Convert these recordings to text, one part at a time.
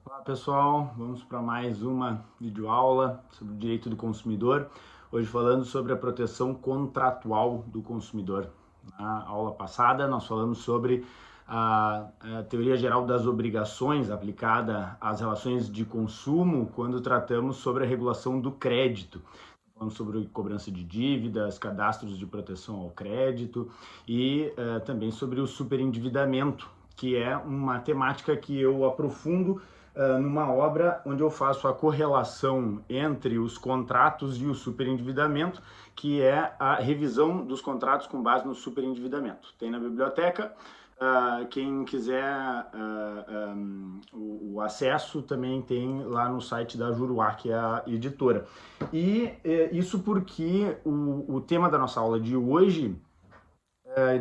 Olá pessoal, vamos para mais uma videoaula sobre o direito do consumidor. Hoje falando sobre a proteção contratual do consumidor. Na aula passada nós falamos sobre a teoria geral das obrigações aplicada às relações de consumo quando tratamos sobre a regulação do crédito. Falando sobre cobrança de dívidas, cadastros de proteção ao crédito e também sobre o superendividamento, que é uma temática que eu aprofundo numa obra onde eu faço a correlação entre os contratos e o superendividamento, que é a revisão dos contratos com base no superendividamento. Tem na biblioteca. Quem quiser o acesso também tem lá no site da Juruá, que é a editora. E isso porque o tema da nossa aula de hoje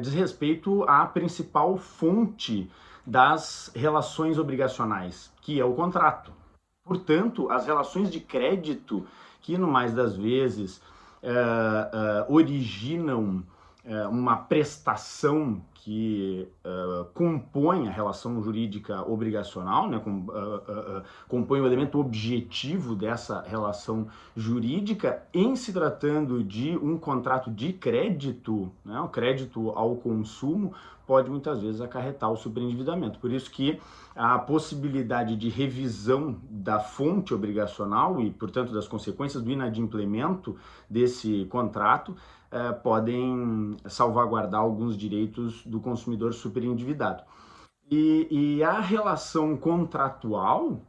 diz respeito à principal fonte das relações obrigacionais, que é o contrato. Portanto, as relações de crédito, que no mais das vezes originam uma prestação que compõe a relação jurídica obrigacional, né, compõe o elemento objetivo dessa relação jurídica, em se tratando de um contrato de crédito, né, o crédito ao consumo, pode muitas vezes acarretar o superendividamento. Por isso que a possibilidade de revisão da fonte obrigacional e, portanto, das consequências do inadimplemento desse contrato podem salvaguardar alguns direitos do consumidor superendividado. E a relação contratual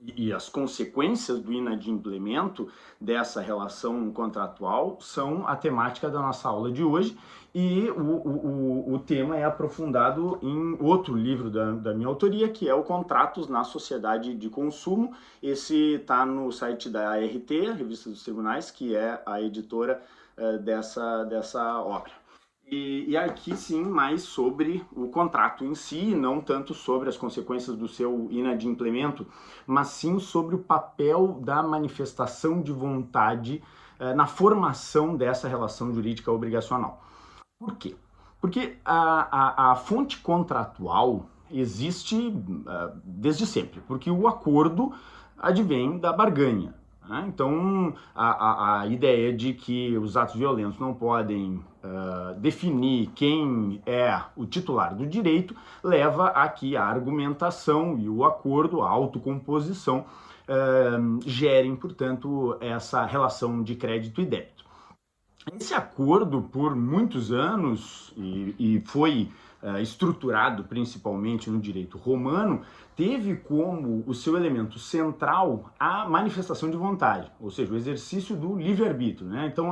e as consequências do inadimplemento dessa relação contratual são a temática da nossa aula de hoje, e o tema é aprofundado em outro livro da minha autoria, que é o Contratos na Sociedade de Consumo. Esse está no site da ART, Revista dos Tribunais, que é a editora dessa obra. E aqui sim mais sobre o contrato em si, não tanto sobre as consequências do seu inadimplemento, mas sim sobre o papel da manifestação de vontade na formação dessa relação jurídica obrigacional. Por quê? Porque a fonte contratual existe desde sempre, porque o acordo advém da barganha. Então, a ideia de que os atos violentos não podem definir quem é o titular do direito leva a que a argumentação e o acordo, a autocomposição, gerem, portanto, essa relação de crédito e débito. Esse acordo, por muitos anos, e foi estruturado principalmente no direito romano, teve como o seu elemento central a manifestação de vontade, ou seja, o exercício do livre-arbítrio, né? Então,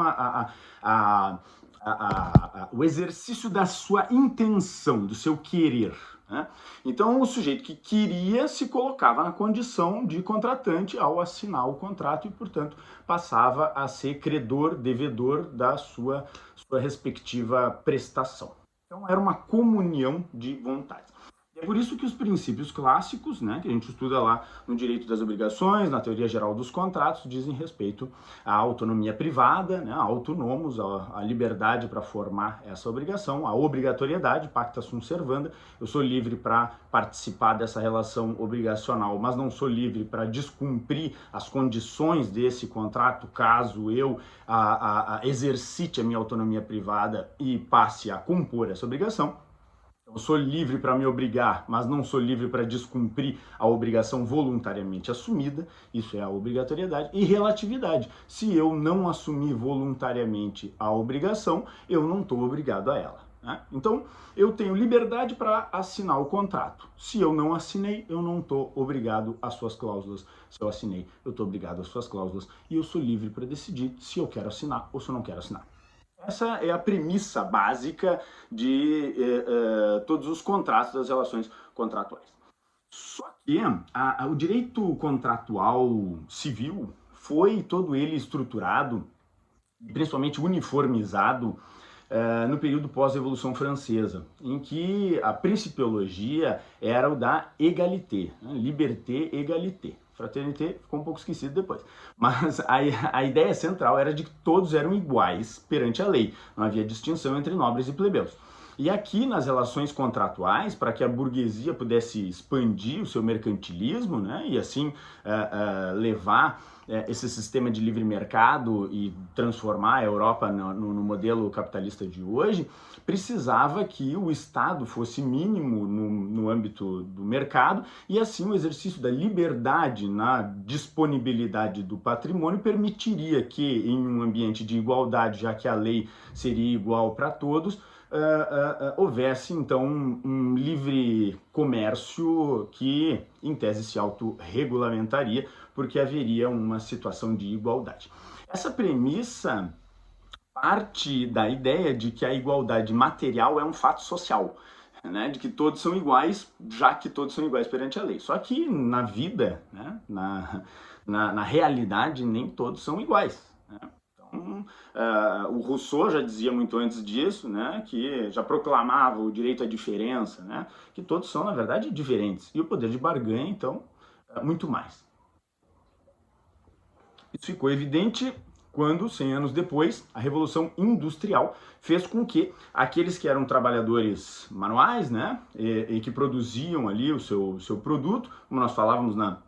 o exercício da sua intenção, do seu querer, né? Então, o sujeito que queria se colocava na condição de contratante ao assinar o contrato e, portanto, passava a ser credor, devedor da sua respectiva prestação. Então, era uma comunhão de vontades. É por isso que os princípios clássicos, né, que a gente estuda lá no direito das obrigações, na teoria geral dos contratos, dizem respeito à autonomia privada, né, a autonomos, a liberdade para formar essa obrigação, a obrigatoriedade, pacta sunt servanda. Eu sou livre para participar dessa relação obrigacional, mas não sou livre para descumprir as condições desse contrato, caso eu exercite a minha autonomia privada e passe a compor essa obrigação. Eu sou livre para me obrigar, mas não sou livre para descumprir a obrigação voluntariamente assumida. Isso é a obrigatoriedade. E relatividade. Se eu não assumir voluntariamente a obrigação, eu não estou obrigado a ela, né? Então, eu tenho liberdade para assinar o contrato. Se eu não assinei, eu não estou obrigado às suas cláusulas. Se eu assinei, eu estou obrigado às suas cláusulas. E eu sou livre para decidir se eu quero assinar ou se eu não quero assinar. Essa é a premissa básica de todos os contratos das relações contratuais. Só que o direito contratual civil foi todo ele estruturado, principalmente uniformizado, no período pós-Revolução Francesa, em que a principiologia era o da égalité, né? Liberté, égalité. Fraternité ficou um pouco esquecido depois. Mas a ideia central era de que todos eram iguais perante a lei. Não havia distinção entre nobres e plebeus. E aqui nas relações contratuais, para que a burguesia pudesse expandir o seu mercantilismo, né, e assim levar esse sistema de livre mercado e transformar a Europa no modelo capitalista de hoje, precisava que o Estado fosse mínimo no âmbito do mercado e assim o exercício da liberdade na disponibilidade do patrimônio permitiria que, em um ambiente de igualdade, já que a lei seria igual para todos, houvesse então um livre comércio que, em tese, se autorregulamentaria, porque haveria uma situação de igualdade. Essa premissa parte da ideia de que a igualdade material é um fato social, né, de que todos são iguais, já que todos são iguais perante a lei. Só que na vida, né, na realidade, nem todos são iguais. Né? Então, o Rousseau já dizia muito antes disso, né, que já proclamava o direito à diferença, né, que todos são, na verdade, diferentes. E o poder de barganha, então, muito mais. Isso ficou evidente quando, 100 anos depois, a Revolução Industrial fez com que aqueles que eram trabalhadores manuais, né, e que produziam ali o seu produto, como nós falávamos na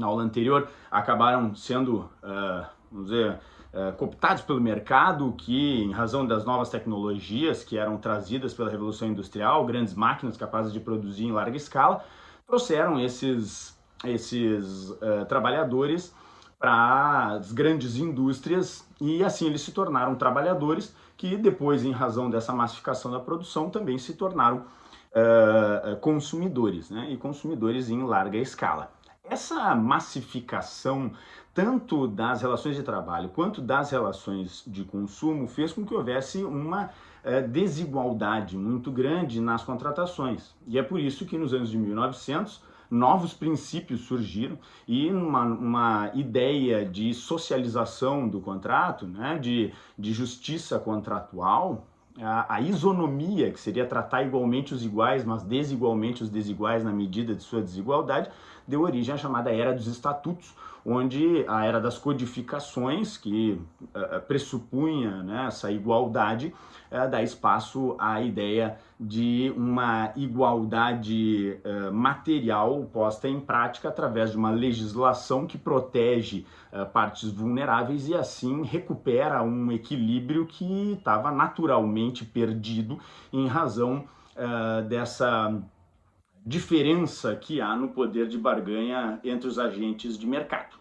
aula anterior, acabaram sendo, vamos dizer, cooptados pelo mercado, que, em razão das novas tecnologias que eram trazidas pela Revolução Industrial, grandes máquinas capazes de produzir em larga escala, trouxeram esses trabalhadores para as grandes indústrias e assim eles se tornaram trabalhadores que depois, em razão dessa massificação da produção, também se tornaram consumidores, né? E consumidores em larga escala. Essa massificação, tanto das relações de trabalho quanto das relações de consumo, fez com que houvesse uma desigualdade muito grande nas contratações. E é por isso que nos anos de 1900, novos princípios surgiram e uma ideia de socialização do contrato, né, de justiça contratual, a isonomia, que seria tratar igualmente os iguais, mas desigualmente os desiguais na medida de sua desigualdade, deu origem à chamada Era dos Estatutos, onde a Era das Codificações, que pressupunha, né, essa igualdade, dá espaço à ideia de uma igualdade material posta em prática através de uma legislação que protege partes vulneráveis e assim recupera um equilíbrio que estava naturalmente perdido em razão dessa diferença que há no poder de barganha entre os agentes de mercado.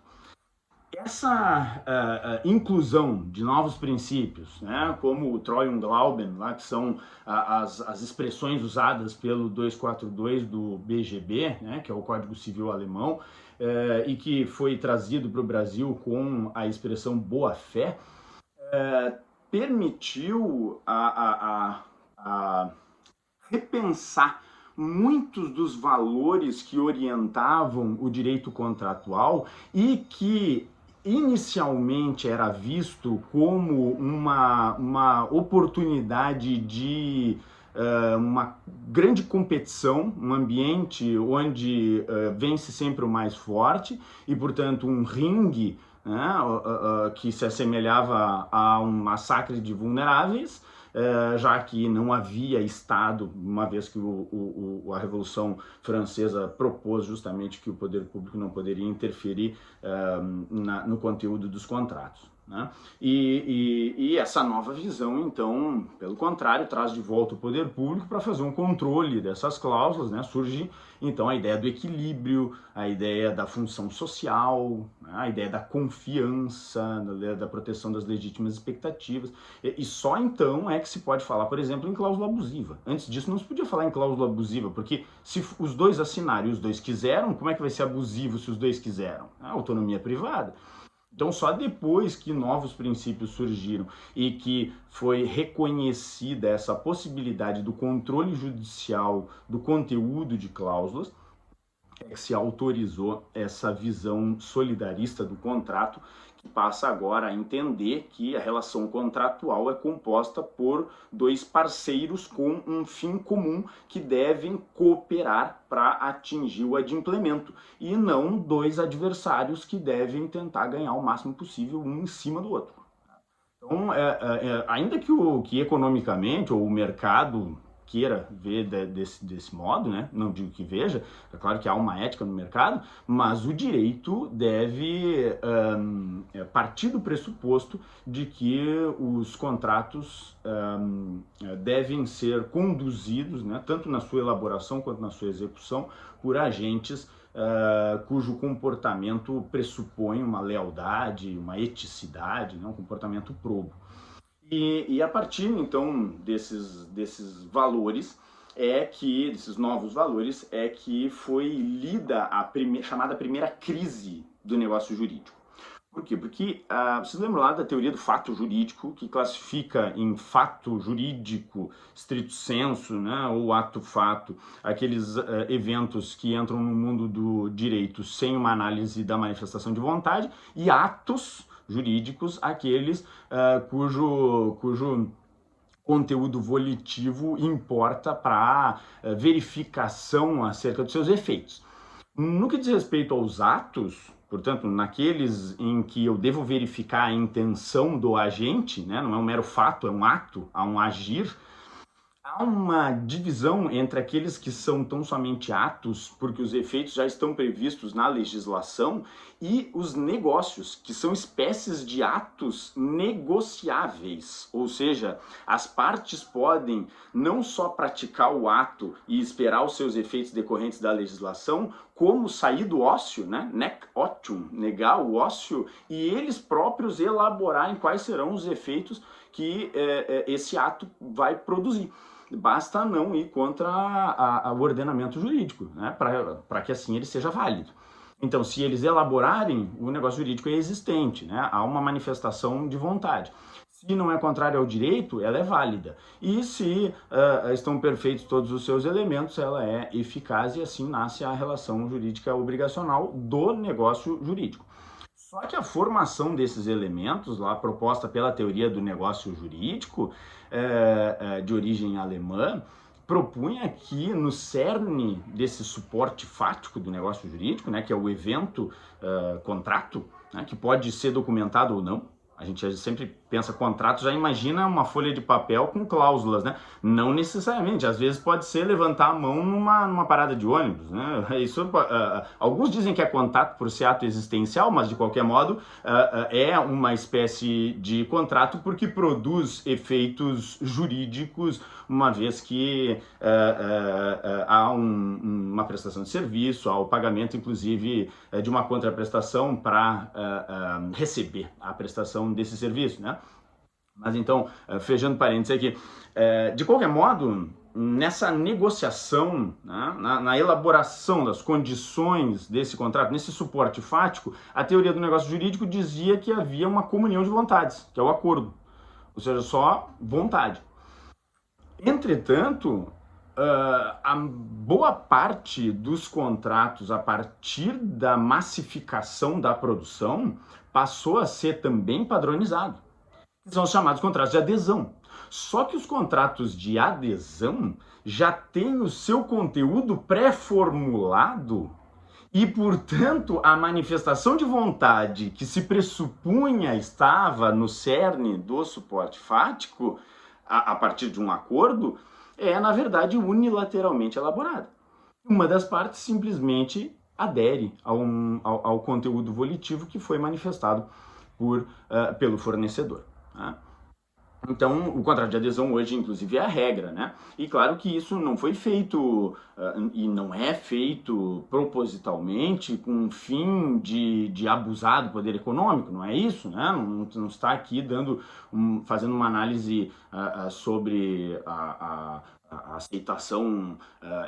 Essa inclusão de novos princípios, né, como o Treu und Glauben, lá, que são as expressões usadas pelo 242 do BGB, né, que é o Código Civil Alemão, e que foi trazido para o Brasil com a expressão boa-fé, permitiu a repensar muitos dos valores que orientavam o direito contratual e que inicialmente era visto como uma oportunidade de uma grande competição, um ambiente onde vence sempre o mais forte e, portanto, um ringue, né, que se assemelhava a um massacre de vulneráveis, já que não havia Estado, uma vez que a Revolução Francesa propôs justamente que o poder público não poderia interferir no conteúdo dos contratos. Né? E essa nova visão, então, pelo contrário, traz de volta o poder público para fazer um controle dessas cláusulas, né? Surge, então, a ideia do equilíbrio, a ideia da função social, né? A ideia da confiança, da proteção das legítimas expectativas, e só então é que se pode falar, por exemplo, em cláusula abusiva. Antes disso não se podia falar em cláusula abusiva, porque se os dois assinaram e os dois quiseram, como é que vai ser abusivo se os dois quiseram? A autonomia privada. Então, só depois que novos princípios surgiram e que foi reconhecida essa possibilidade do controle judicial do conteúdo de cláusulas, é que se autorizou essa visão solidarista do contrato, que passa agora a entender que a relação contratual é composta por dois parceiros com um fim comum que devem cooperar para atingir o adimplemento, e não dois adversários que devem tentar ganhar o máximo possível um em cima do outro. Então, ainda que economicamente ou o mercado queira ver desse modo, né? Não digo que veja, é claro que há uma ética no mercado, mas o direito deve partir do pressuposto de que os contratos devem ser conduzidos, né, tanto na sua elaboração quanto na sua execução, por agentes cujo comportamento pressupõe uma lealdade, uma eticidade, né, um comportamento probo. E a partir, então, desses valores, desses novos valores, é que foi lida a chamada primeira crise do negócio jurídico. Por quê? Porque vocês lembram lá da teoria do fato jurídico, que classifica em fato jurídico stricto sensu, né, ou ato-fato, aqueles eventos que entram no mundo do direito sem uma análise da manifestação de vontade, e atos jurídicos, aqueles cujo conteúdo volitivo importa para verificação acerca dos seus efeitos. No que diz respeito aos atos, portanto, naqueles em que eu devo verificar a intenção do agente, né, não é um mero fato, é um ato, há um agir, há uma divisão entre aqueles que são tão somente atos, porque os efeitos já estão previstos na legislação, e os negócios, que são espécies de atos negociáveis, ou seja, as partes podem não só praticar o ato e esperar os seus efeitos decorrentes da legislação, como sair do ócio, né? Nec otium, negar o ócio, e eles próprios elaborarem quais serão os efeitos que esse ato vai produzir. Basta não ir contra o ordenamento jurídico, né, para que assim ele seja válido. Então, se eles elaborarem, o negócio jurídico é existente, né, há uma manifestação de vontade. Se não é contrário ao direito, ela é válida. E se estão perfeitos todos os seus elementos, ela é eficaz, e assim nasce a relação jurídica obrigacional do negócio jurídico. Só que a formação desses elementos, lá proposta pela teoria do negócio jurídico, de origem alemã, propunha que no cerne desse suporte fático do negócio jurídico, né, que é o evento contrato, né, que pode ser documentado ou não. A gente sempre pensa contrato, já imagina uma folha de papel com cláusulas, né? Não necessariamente, às vezes pode ser levantar a mão numa parada de ônibus, né? Isso, alguns dizem que é contato por ser ato existencial, mas de qualquer modo é uma espécie de contrato porque produz efeitos jurídicos, uma vez que há uma prestação de serviço, há o pagamento, inclusive, de uma contraprestação para receber a prestação desse serviço, né? Mas então, fechando parênteses aqui, de qualquer modo, nessa negociação, né, na elaboração das condições desse contrato, nesse suporte fático, a teoria do negócio jurídico dizia que havia uma comunhão de vontades, que é o acordo, ou seja, só vontade. Entretanto, a boa parte dos contratos, a partir da massificação da produção, passou a ser também padronizado. São os chamados contratos de adesão. Só que os contratos de adesão já têm o seu conteúdo pré-formulado e, portanto, a manifestação de vontade que se pressupunha estava no cerne do suporte fático, a partir de um acordo, é, na verdade, unilateralmente elaborada. Uma das partes simplesmente adere ao conteúdo volitivo que foi manifestado pelo fornecedor. Né? Então, o contrato de adesão hoje, inclusive, é a regra, né? E claro que isso não foi feito e não é feito propositalmente com o fim de abusar do poder econômico, não é isso, né? Não está aqui fazendo uma análise sobre a aceitação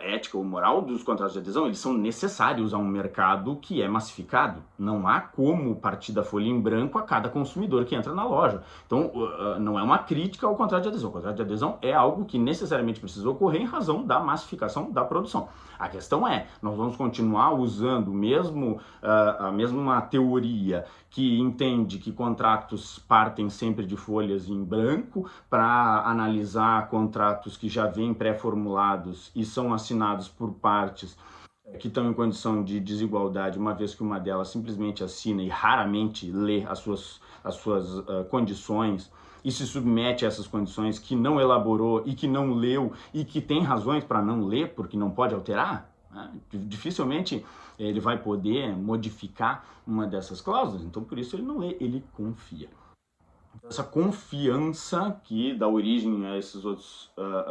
ética ou moral dos contratos de adesão. Eles são necessários a um mercado que é massificado. Não há como partir da folha em branco a cada consumidor que entra na loja. Então, não é uma crítica ao contrato de adesão. O contrato de adesão é algo que necessariamente precisa ocorrer em razão da massificação da produção. A questão é, nós vamos continuar usando a mesma teoria que entende que contratos partem sempre de folhas em branco para analisar contratos que já vêm pré-formulados e são assinados por partes que estão em condição de desigualdade, uma vez que uma delas simplesmente assina e raramente lê as suas condições e se submete a essas condições que não elaborou e que não leu e que tem razões para não ler, porque não pode alterar, né? Dificilmente ele vai poder modificar uma dessas cláusulas, então por isso ele não lê, ele confia. Essa confiança que dá origem a esses outros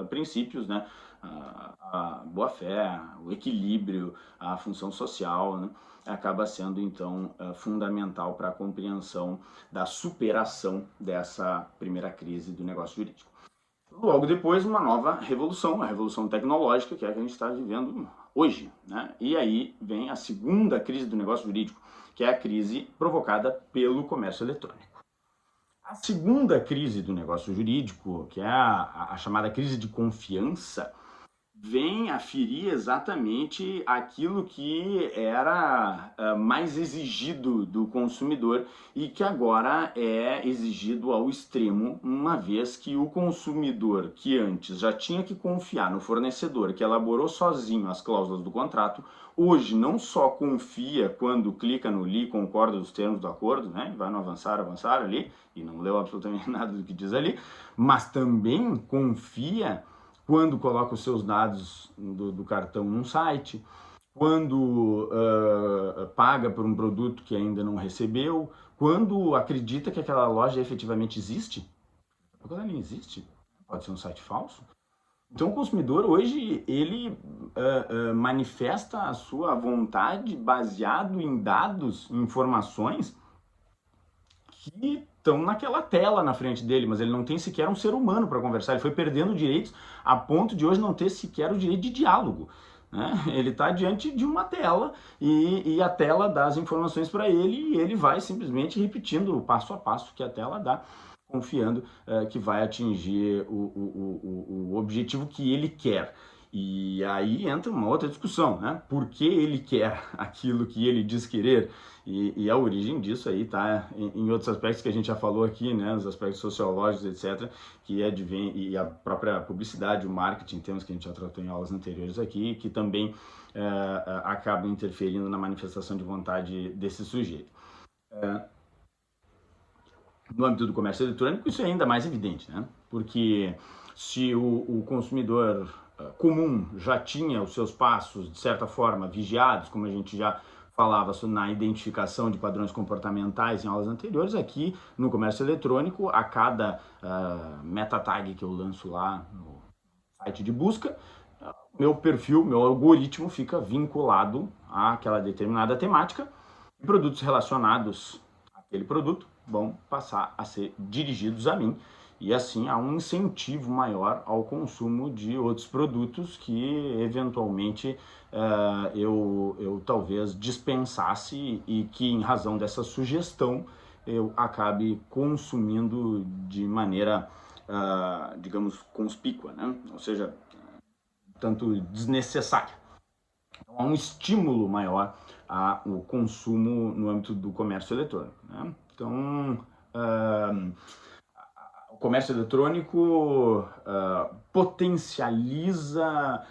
princípios, né? A boa-fé, o equilíbrio, a função social, né? Acaba sendo, então, fundamental para a compreensão da superação dessa primeira crise do negócio jurídico. Logo depois, uma nova revolução, a revolução tecnológica, que é a que a gente está vivendo hoje, né? E aí vem a segunda crise do negócio jurídico, que é a crise provocada pelo comércio eletrônico. A segunda crise do negócio jurídico, que é a chamada crise de confiança, vem a ferir exatamente aquilo que era mais exigido do consumidor e que agora é exigido ao extremo, uma vez que o consumidor, que antes já tinha que confiar no fornecedor, que elaborou sozinho as cláusulas do contrato, hoje não só confia quando clica no li, concorda dos termos do acordo, né, vai no avançar ali, e não leu absolutamente nada do que diz ali, mas também confia quando coloca os seus dados do cartão num site, quando paga por um produto que ainda não recebeu, quando acredita que aquela loja efetivamente existe, porque ela nem existe, pode ser um site falso. Então o consumidor hoje, ele manifesta a sua vontade baseado em dados, informações que estão naquela tela na frente dele, mas ele não tem sequer um ser humano para conversar. Ele foi perdendo direitos a ponto de hoje não ter sequer o direito de diálogo. Né? Ele está diante de uma tela e a tela dá as informações para ele e ele vai simplesmente repetindo o passo a passo que a tela dá, confiando que vai atingir o objetivo que ele quer. E aí entra uma outra discussão, né? Por que ele quer aquilo que ele diz querer? E a origem disso aí tá em outros aspectos que a gente já falou aqui, né? Os aspectos sociológicos, etc., que advém, e a própria publicidade, o marketing, temas que a gente já tratou em aulas anteriores aqui, que também acabam interferindo na manifestação de vontade desse sujeito. No âmbito do comércio eletrônico, isso é ainda mais evidente, né? Porque se o consumidor comum já tinha os seus passos, de certa forma, vigiados, como a gente já falava na identificação de padrões comportamentais em aulas anteriores, aqui no comércio eletrônico, a cada meta tag que eu lanço lá no site de busca, meu perfil, meu algoritmo fica vinculado àquela determinada temática e produtos relacionados àquele produto vão passar a ser dirigidos a mim e assim há um incentivo maior ao consumo de outros produtos que eventualmente eu talvez dispensasse e que em razão dessa sugestão eu acabe consumindo de maneira, digamos, conspícua, né? Ou seja, tanto desnecessária. Então, há um estímulo maior ao consumo no âmbito do comércio eletrônico, né? Então, o comércio eletrônico potencializa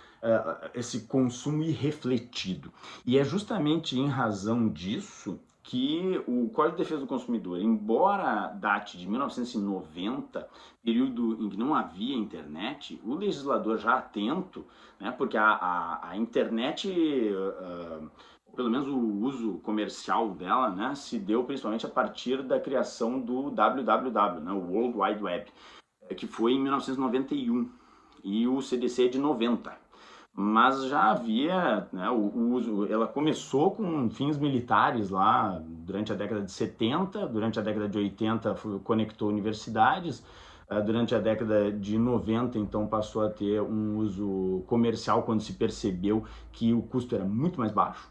esse consumo irrefletido. E é justamente em razão disso que o Código de Defesa do Consumidor, embora date de 1990, período em que não havia internet, o legislador já atento, né, porque a internet, pelo menos o uso comercial dela, né, se deu principalmente a partir da criação do WWW, né, o World Wide Web, que foi em 1991, e o CDC é de 90. Mas já havia, né, o uso, ela começou com fins militares lá durante a década de 70, durante a década de 80 conectou universidades, durante a década de 90 então passou a ter um uso comercial quando se percebeu que o custo era muito mais baixo.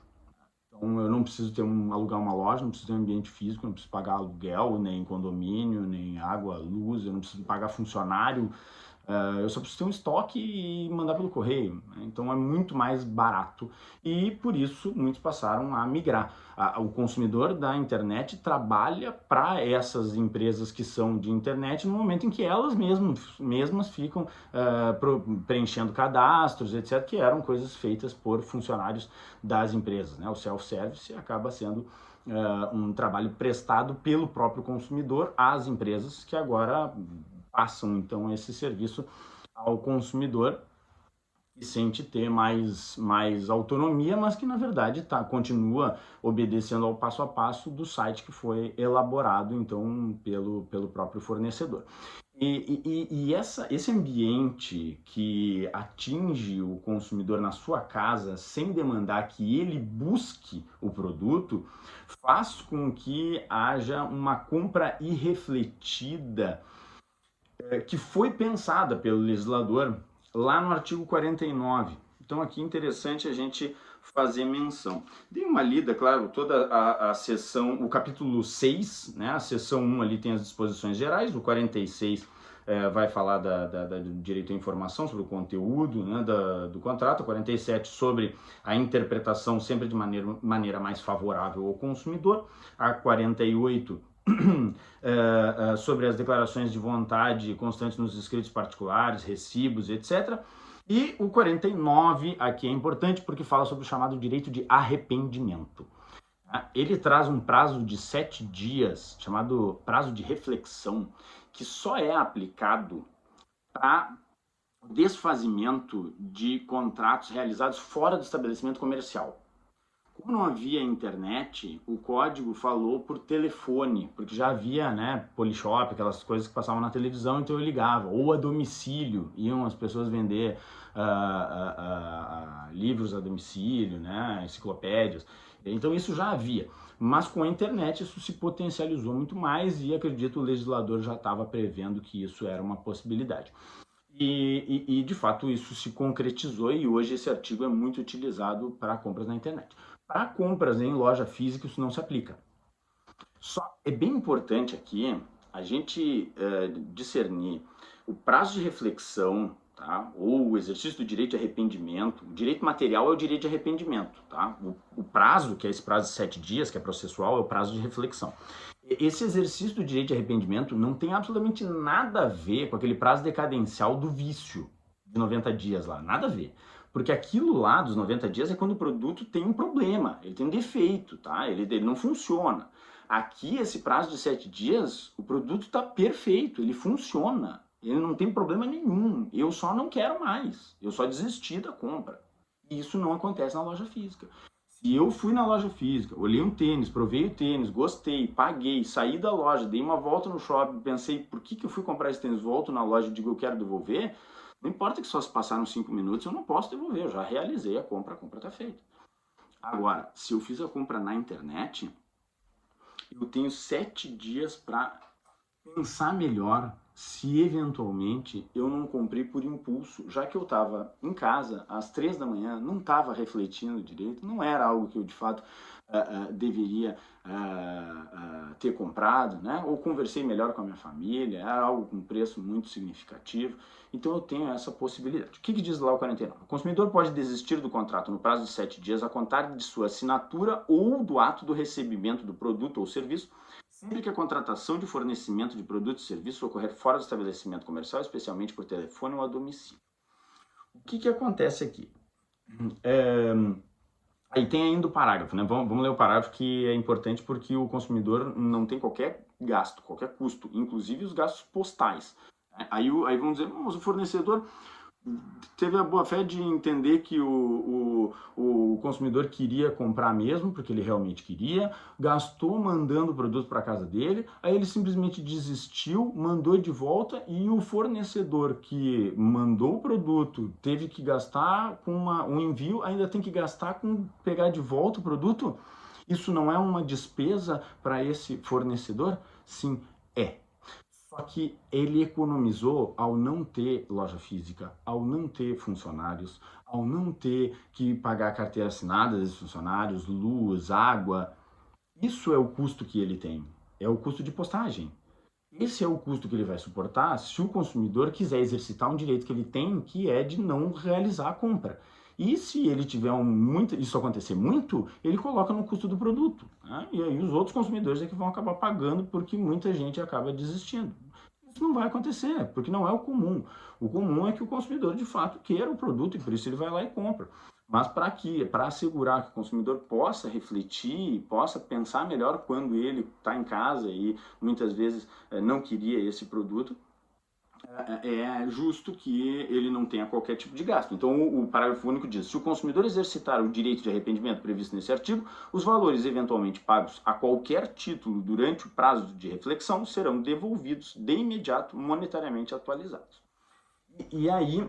Então eu não preciso alugar uma loja, não preciso ter um ambiente físico, não preciso pagar aluguel, nem condomínio, nem água, luz, eu não preciso pagar funcionário, Eu só preciso ter um estoque e mandar pelo correio, né? Então é muito mais barato e por isso muitos passaram a migrar. O consumidor da internet trabalha para essas empresas que são de internet no momento em que elas mesmas ficam preenchendo cadastros, etc., que eram coisas feitas por funcionários das empresas, né? O self-service acaba sendo um trabalho prestado pelo próprio consumidor às empresas que agora passam então esse serviço ao consumidor que sente ter mais autonomia, mas que na verdade continua obedecendo ao passo a passo do site que foi elaborado então pelo próprio fornecedor. Esse ambiente que atinge o consumidor na sua casa sem demandar que ele busque o produto faz com que haja uma compra irrefletida que foi pensada pelo legislador lá no artigo 49. Então aqui é interessante a gente fazer menção. Dei uma lida, claro, toda a seção, o capítulo 6, né? A seção 1 ali tem as disposições gerais, o 46 vai falar do direito à informação, sobre o conteúdo, né, do contrato, 47 sobre a interpretação sempre de maneira mais favorável ao consumidor, a 48 sobre as declarações de vontade constantes nos escritos particulares, recibos, etc. E o 49 aqui é importante porque fala sobre o chamado direito de arrependimento. Ele traz um prazo de 7 dias, chamado prazo de reflexão, que só é aplicado para desfazimento de contratos realizados fora do estabelecimento comercial. Como não havia internet, o código falou por telefone, porque já havia, né, polishop, aquelas coisas que passavam na televisão, então eu ligava, ou a domicílio, iam as pessoas vender livros a domicílio, né, enciclopédias, então isso já havia. Mas com a internet isso se potencializou muito mais e acredito o legislador já estava prevendo que isso era uma possibilidade. E de fato isso se concretizou e hoje esse artigo é muito utilizado para compras na internet. Para compras em loja física isso não se aplica. Só é bem importante aqui a gente discernir o prazo de reflexão, tá? Ou o exercício do direito de arrependimento. O direito material é o direito de arrependimento, tá? O prazo, que é esse prazo de 7 dias, que é processual, é o prazo de reflexão. Esse exercício do direito de arrependimento não tem absolutamente nada a ver com aquele prazo decadencial do vício de 90 dias lá, nada a ver. Porque aquilo lá dos 90 dias é quando o produto tem um problema, ele tem um defeito, tá? Ele não funciona. Aqui, esse prazo de 7 dias, o produto está perfeito, ele funciona, ele não tem problema nenhum, eu só não quero mais, eu só desisti da compra. E isso não acontece na loja física. Se eu fui na loja física, olhei um tênis, provei o tênis, gostei, paguei, saí da loja, dei uma volta no shopping, pensei, por que eu fui comprar esse tênis? Volto na loja e digo, eu quero devolver. Não importa que só se passaram 5 minutos, eu não posso devolver, eu já realizei a compra está feita. Agora, se eu fiz a compra na internet, eu tenho 7 dias para pensar melhor se eventualmente eu não comprei por impulso, já que eu estava em casa às 3 da manhã, não estava refletindo direito, não era algo que eu de fato deveria ter comprado, né? Ou conversei melhor com a minha família, era algo com preço muito significativo, então eu tenho essa possibilidade. O que diz lá o 49? O consumidor pode desistir do contrato no prazo de 7 dias a contar de sua assinatura ou do ato do recebimento do produto ou serviço, sempre que a contratação de fornecimento de produtos e serviços ocorrer fora do estabelecimento comercial, especialmente por telefone ou a domicílio. O que acontece aqui? Aí tem ainda o parágrafo, né? Vamos ler o parágrafo que é importante porque o consumidor não tem qualquer gasto, qualquer custo, inclusive os gastos postais. Aí vamos dizer, mas o fornecedor teve a boa fé de entender que o consumidor queria comprar mesmo, porque ele realmente queria, gastou mandando o produto para casa dele, aí ele simplesmente desistiu, mandou de volta e o fornecedor que mandou o produto teve que gastar com um envio, ainda tem que gastar com pegar de volta o produto? Isso não é uma despesa para esse fornecedor? Sim, é. Só que ele economizou ao não ter loja física, ao não ter funcionários, ao não ter que pagar carteira assinada desses funcionários, luz, água. Isso é o custo que ele tem. É o custo de postagem. Esse é o custo que ele vai suportar se o consumidor quiser exercitar um direito que ele tem, que é de não realizar a compra. E se ele tiver isso acontecer muito, ele coloca no custo do produto, né? E aí os outros consumidores é que vão acabar pagando porque muita gente acaba desistindo. Isso não vai acontecer, porque não é o comum. O comum é que o consumidor de fato queira o produto e por isso ele vai lá e compra. Mas para assegurar que o consumidor possa refletir, possa pensar melhor quando ele está em casa e muitas vezes não queria esse produto, é justo que ele não tenha qualquer tipo de gasto. Então, o parágrafo único diz: se o consumidor exercitar o direito de arrependimento previsto nesse artigo, os valores eventualmente pagos a qualquer título durante o prazo de reflexão serão devolvidos de imediato, monetariamente atualizados. E aí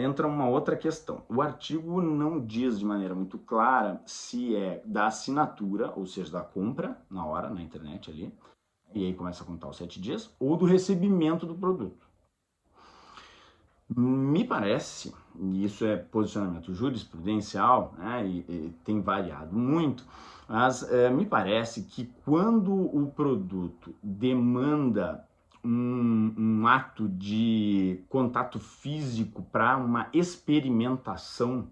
entra uma outra questão. O artigo não diz de maneira muito clara se é da assinatura, ou seja, da compra na hora, na internet ali, e aí começa a contar os 7 dias, ou do recebimento do produto. Me parece, e isso é posicionamento jurisprudencial, né, e tem variado muito, mas me parece que quando o produto demanda um ato de contato físico para uma experimentação,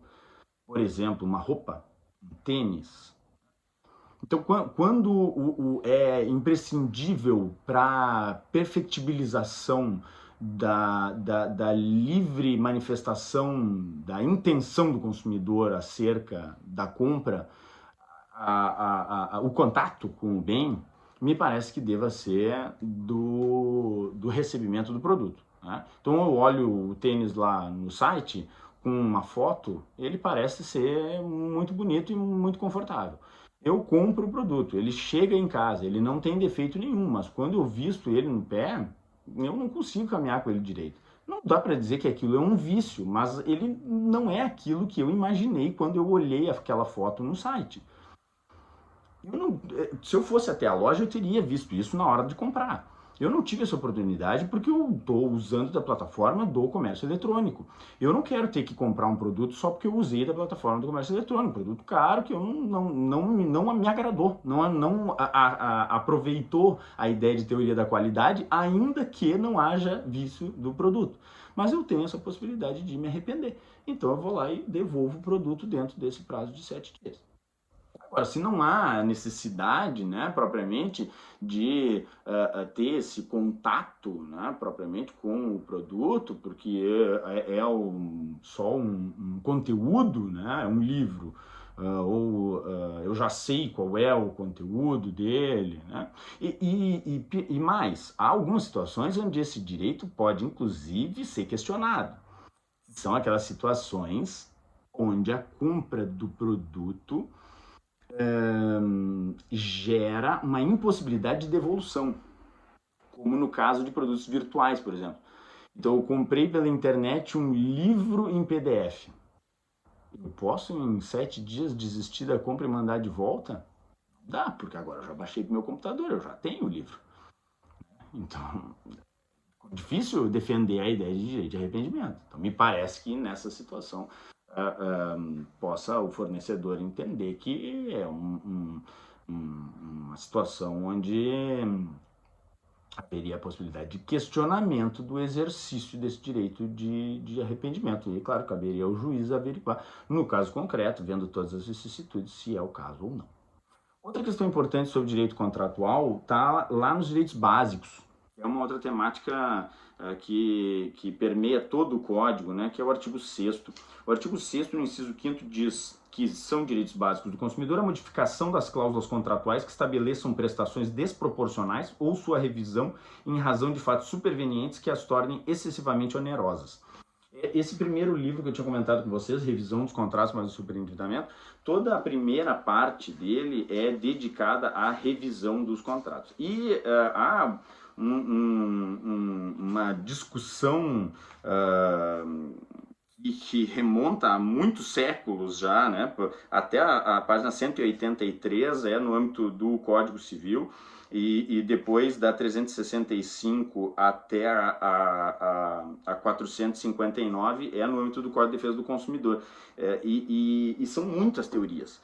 por exemplo, uma roupa, um tênis. Então, quando é imprescindível para perfectibilização da livre manifestação da intenção do consumidor acerca da compra, o contato com o bem, me parece que deva ser do recebimento do produto, né? Então eu olho o tênis lá no site com uma foto, ele parece ser muito bonito e muito confortável. Eu compro o produto, ele chega em casa, ele não tem defeito nenhum, mas quando eu visto ele no pé, eu não consigo caminhar com ele direito. Não dá para dizer que aquilo é um vício, mas ele não é aquilo que eu imaginei quando eu olhei aquela foto no site. Se eu fosse até a loja, eu teria visto isso na hora de comprar. Eu não tive essa oportunidade porque eu estou usando da plataforma do comércio eletrônico. Eu não quero ter que comprar um produto só porque eu usei da plataforma do comércio eletrônico. Produto caro que eu não me agradou, não aproveitou a ideia de teoria da qualidade, ainda que não haja vício do produto. Mas eu tenho essa possibilidade de me arrepender. Então eu vou lá e devolvo o produto dentro desse prazo de 7 dias. Agora, se não há necessidade, né, propriamente, de ter esse contato, né, propriamente com o produto, porque só um conteúdo, né, um livro, eu já sei qual é o conteúdo dele, né? E mais, há algumas situações onde esse direito pode, inclusive, ser questionado. São aquelas situações onde a compra do produto gera uma impossibilidade de devolução, como no caso de produtos virtuais, por exemplo. Então, eu comprei pela internet um livro em PDF. Eu posso, em 7 dias, desistir da compra e mandar de volta? Dá, porque agora eu já baixei para o meu computador, eu já tenho o livro. Então, é difícil defender a ideia de direito de arrependimento. Então, me parece que nessa situação possa o fornecedor entender que é uma situação onde haveria a possibilidade de questionamento do exercício desse direito de arrependimento. E, claro, caberia ao juiz averiguar, no caso concreto, vendo todas as vicissitudes, se é o caso ou não. Outra questão importante sobre o direito contratual está lá nos direitos básicos. É uma outra temática que permeia todo o código, né, que é o artigo 6º. O artigo 6º, no inciso 5º, diz que são direitos básicos do consumidor a modificação das cláusulas contratuais que estabeleçam prestações desproporcionais ou sua revisão em razão de fatos supervenientes que as tornem excessivamente onerosas. Esse primeiro livro que eu tinha comentado com vocês, Revisão dos Contratos mais o Superendividamento, toda a primeira parte dele é dedicada à revisão dos contratos. E há uma discussão que remonta a muitos séculos já, né? Até a página 183 é no âmbito do Código Civil, e depois da 365 até a 459 é no âmbito do Código de Defesa do Consumidor. E são muitas teorias.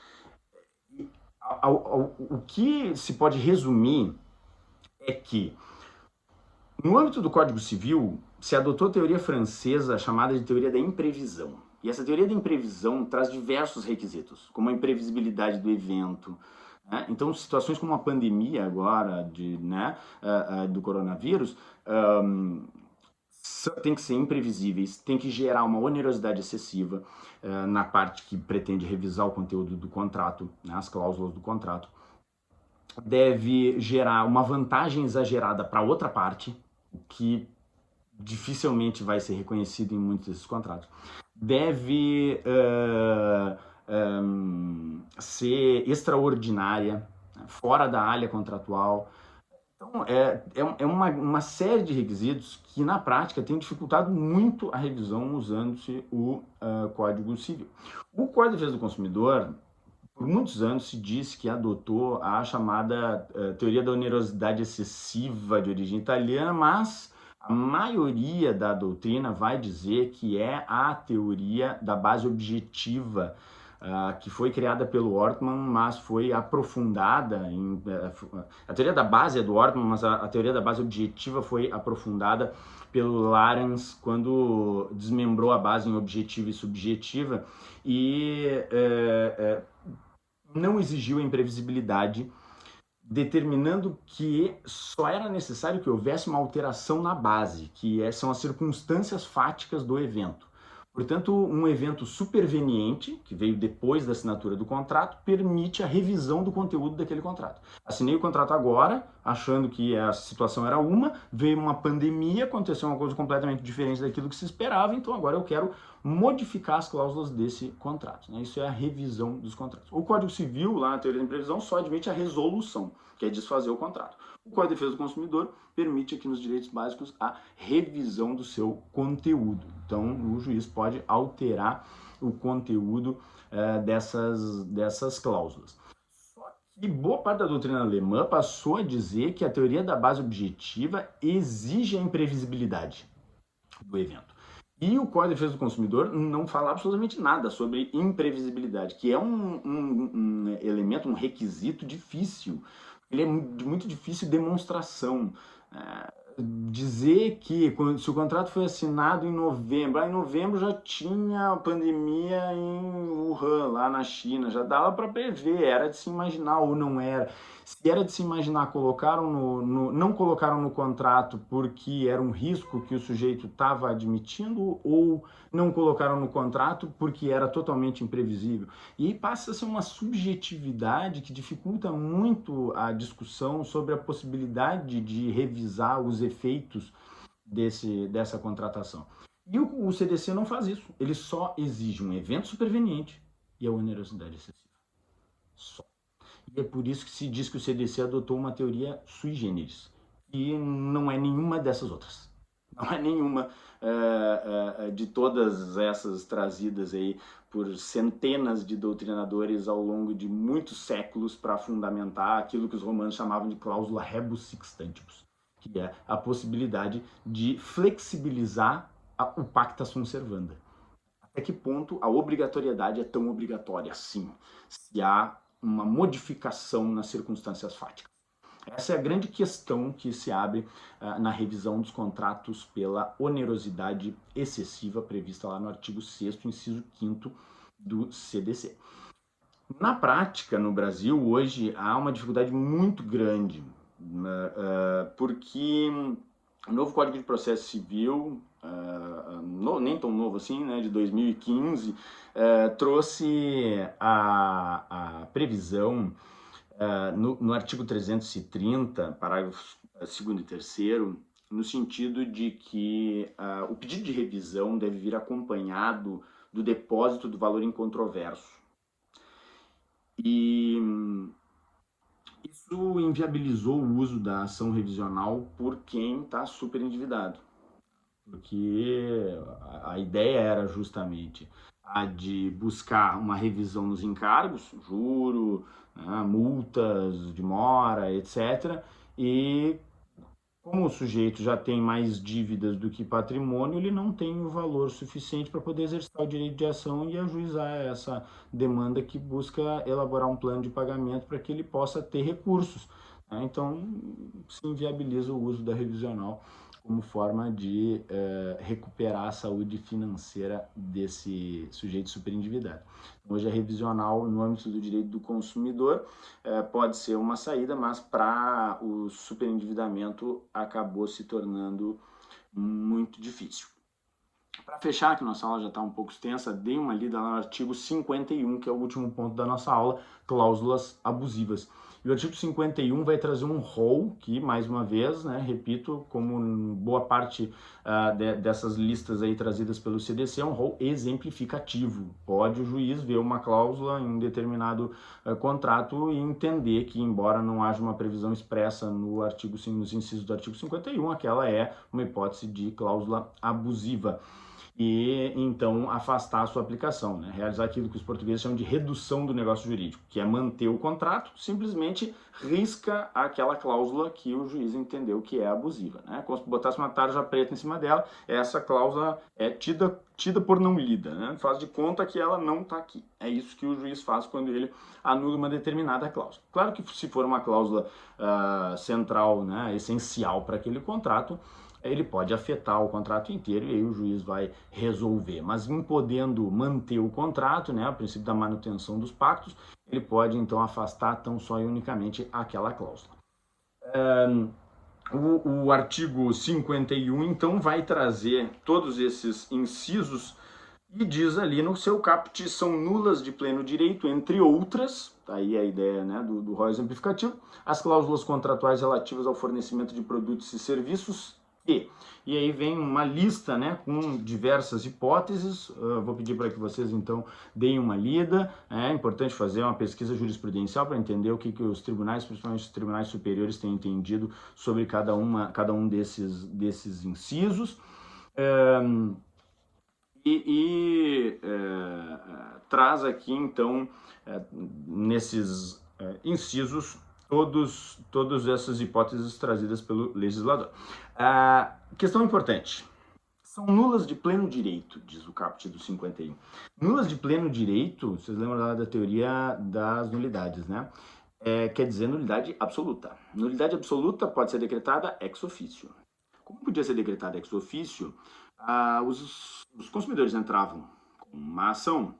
O que se pode resumir é que No âmbito do Código Civil, se adotou a teoria francesa chamada de teoria da imprevisão. E essa teoria da imprevisão traz diversos requisitos, como a imprevisibilidade do evento, né? Então, situações como a pandemia agora do coronavírus tem que ser imprevisíveis, tem que gerar uma onerosidade excessiva na parte que pretende revisar o conteúdo do contrato, né, as cláusulas do contrato. Deve gerar uma vantagem exagerada para outra parte, que dificilmente vai ser reconhecido em muitos desses contratos. Deve ser extraordinária, fora da área contratual. Então, é uma série de requisitos que, na prática, tem dificultado muito a revisão usando-se o Código Civil. O Código de Defesa do Consumidor, por muitos anos, se disse que adotou a chamada teoria da onerosidade excessiva de origem italiana, mas a maioria da doutrina vai dizer que é a teoria da base objetiva, que foi criada pelo Ortmann, mas foi aprofundada a teoria da base é do Ortmann, mas a teoria da base objetiva foi aprofundada pelo Larens quando desmembrou a base em objetiva e subjetiva e não exigiu a imprevisibilidade, determinando que só era necessário que houvesse uma alteração na base, são as circunstâncias fáticas do evento. Portanto, um evento superveniente, que veio depois da assinatura do contrato, permite a revisão do conteúdo daquele contrato. Assinei o contrato agora, achando que a situação era veio uma pandemia, aconteceu uma coisa completamente diferente daquilo que se esperava, então agora eu quero modificar as cláusulas desse contrato. Isso é a revisão dos contratos. O Código Civil, lá na teoria da imprevisão, só admite a resolução, que é desfazer o contrato. O Código de Defesa do Consumidor permite aqui nos direitos básicos a revisão do seu conteúdo. Então, o juiz pode alterar o conteúdo dessas cláusulas. Só que boa parte da doutrina alemã passou a dizer que a teoria da base objetiva exige a imprevisibilidade do evento. E o Código de Defesa do Consumidor não fala absolutamente nada sobre imprevisibilidade, que é um elemento, um requisito difícil. Ele é de muito difícil demonstração. Dizer que se o contrato foi assinado em novembro já tinha pandemia em Wuhan, lá na China, já dava para prever, era de se imaginar ou não era. Se era de se imaginar, não colocaram no contrato porque era um risco que o sujeito estava admitindo, ou não colocaram no contrato porque era totalmente imprevisível. E aí passa a ser uma subjetividade que dificulta muito a discussão sobre a possibilidade de revisar os efeitos dessa contratação. E o CDC não faz isso. Ele só exige um evento superveniente e a onerosidade excessiva. Só. E é por isso que se diz que o CDC adotou uma teoria sui generis, e não é nenhuma dessas outras. Não é nenhuma de todas essas trazidas aí por centenas de doutrinadores ao longo de muitos séculos para fundamentar aquilo que os romanos chamavam de cláusula rebus sixtantibus, que é a possibilidade de flexibilizar o pacta sunt servanda. Até que ponto a obrigatoriedade é tão obrigatória assim, se há uma modificação nas circunstâncias fáticas. Essa é a grande questão que se abre na revisão dos contratos pela onerosidade excessiva prevista lá no artigo 6º, inciso 5º do CDC. Na prática, no Brasil, hoje, há uma dificuldade muito grande, porque o novo Código de Processo Civil, nem tão novo assim, de 2015, trouxe a previsão no artigo 330, parágrafos 2º e 3º, no sentido de que o pedido de revisão deve vir acompanhado do depósito do valor incontroverso. E isso inviabilizou o uso da ação revisional por quem está super endividado, porque a ideia era justamente a de buscar uma revisão nos encargos, juro, multas de mora, etc. E como o sujeito já tem mais dívidas do que patrimônio, ele não tem o valor suficiente para poder exercitar o direito de ação e ajuizar essa demanda que busca elaborar um plano de pagamento para que ele possa ter recursos. Então, se inviabiliza o uso da revisional como forma de recuperar a saúde financeira desse sujeito superendividado. Hoje a revisional no âmbito do direito do consumidor pode ser uma saída, mas para o superendividamento acabou se tornando muito difícil. Para fechar, que nossa aula já está um pouco extensa, dei uma lida lá no artigo 51, que é o último ponto da nossa aula, cláusulas abusivas. E o artigo 51 vai trazer um rol que, mais uma vez, né, repito, como boa parte dessas listas aí trazidas pelo CDC, é um rol exemplificativo. Pode o juiz ver uma cláusula em um determinado contrato e entender que, embora não haja uma previsão expressa no artigo, nos incisos do artigo 51, aquela é uma hipótese de cláusula abusiva. E então afastar a sua aplicação, né? Realizar aquilo que os portugueses chamam de redução do negócio jurídico, que é manter o contrato, simplesmente risca aquela cláusula que o juiz entendeu que é abusiva, né? Como se botasse uma tarja preta em cima dela, essa cláusula é tida por não lida, né? Faz de conta que ela não está aqui. É isso que o juiz faz quando ele anula uma determinada cláusula. Claro que se for uma cláusula central, né, essencial para aquele contrato, ele pode afetar o contrato inteiro e aí o juiz vai resolver. Mas em podendo manter o contrato, né, o princípio da manutenção dos pactos, ele pode então afastar tão só e unicamente aquela cláusula. O artigo 51 então vai trazer todos esses incisos e diz ali no seu caput são nulas de pleno direito, entre outras, tá aí a ideia, né, do rol exemplificativo, as cláusulas contratuais relativas ao fornecimento de produtos e serviços e aí vem uma lista, né, com diversas hipóteses. Vou pedir para que vocês então deem uma lida. É importante fazer uma pesquisa jurisprudencial para entender o que os tribunais, principalmente os tribunais superiores, têm entendido sobre cada um desses incisos. Traz aqui então nesses incisos todas essas hipóteses trazidas pelo legislador. Questão importante. São nulas de pleno direito, diz o caput do 51. Nulas de pleno direito, vocês lembram lá da teoria das nulidades, né? Quer dizer nulidade absoluta. Nulidade absoluta pode ser decretada ex officio. Como podia ser decretada ex officio, os consumidores entravam com uma ação,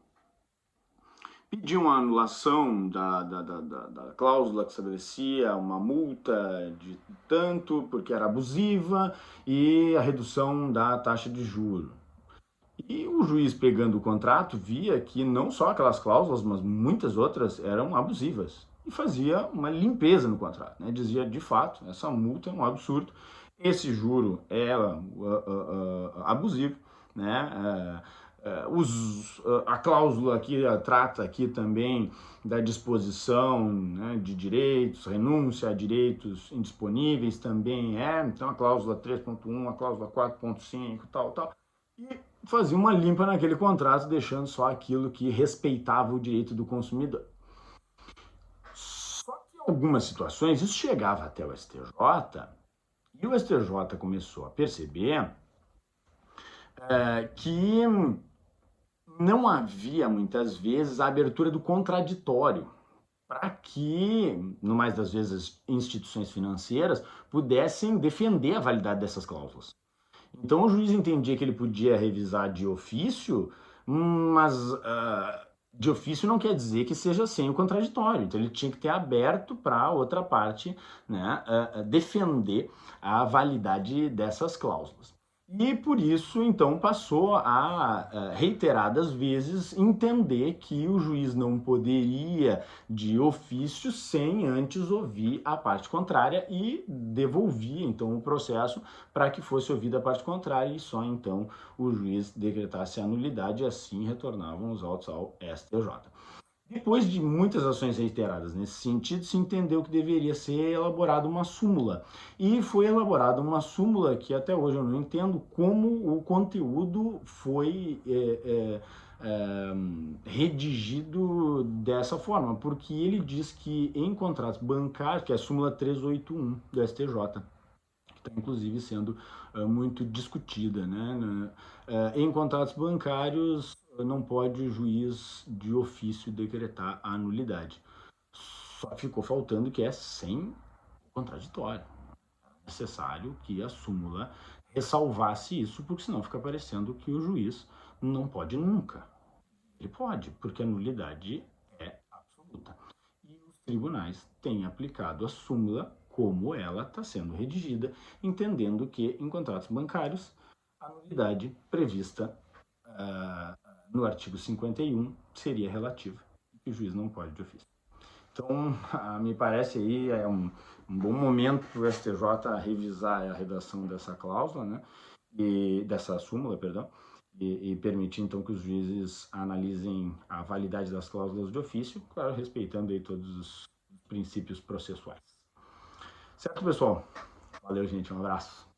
pediam a anulação da cláusula que estabelecia uma multa de tanto, porque era abusiva, e a redução da taxa de juro. E o juiz, pegando o contrato, via que não só aquelas cláusulas, mas muitas outras eram abusivas. E fazia uma limpeza no contrato, né? Dizia, de fato, essa multa é um absurdo, esse juro é abusivo, né? A cláusula aqui trata aqui também da disposição, né, de direitos, renúncia a direitos indisponíveis também então a cláusula 3.1, a cláusula 4.5, tal. E fazia uma limpa naquele contrato, deixando só aquilo que respeitava o direito do consumidor. Só que em algumas situações isso chegava até o STJ e o STJ começou a perceber que não havia muitas vezes a abertura do contraditório para que, no mais das vezes, instituições financeiras pudessem defender a validade dessas cláusulas. Então o juiz entendia que ele podia revisar de ofício, mas de ofício não quer dizer que seja sem o contraditório. Então ele tinha que ter aberto para a outra parte, né, defender a validade dessas cláusulas. E por isso, então, passou a reiteradas vezes entender que o juiz não poderia, de ofício, sem antes ouvir a parte contrária e devolvia, então, o processo para que fosse ouvida a parte contrária e só, então, o juiz decretasse a nulidade e assim retornavam os autos ao STJ. Depois de muitas ações reiteradas nesse sentido, se entendeu que deveria ser elaborada uma súmula. E foi elaborada uma súmula que até hoje eu não entendo como o conteúdo foi redigido dessa forma, porque ele diz que em contratos bancários, que é a súmula 381 do STJ, que está inclusive sendo muito discutida, né? Em contratos bancários não pode o juiz de ofício decretar a nulidade. Só ficou faltando que é sem contraditório. necessário que a súmula ressalvasse isso, porque senão fica parecendo que o juiz não pode nunca. Ele pode, porque a nulidade é absoluta. E os tribunais têm aplicado a súmula como ela está sendo redigida, entendendo que em contratos bancários a nulidade prevista no artigo 51 seria relativa, e que o juiz não pode de ofício. Então, me parece aí um bom momento para o STJ revisar a redação dessa cláusula, né? E dessa súmula, perdão, e permitir então que os juízes analisem a validade das cláusulas de ofício, claro, respeitando aí todos os princípios processuais. Certo, pessoal? Valeu, gente, um abraço.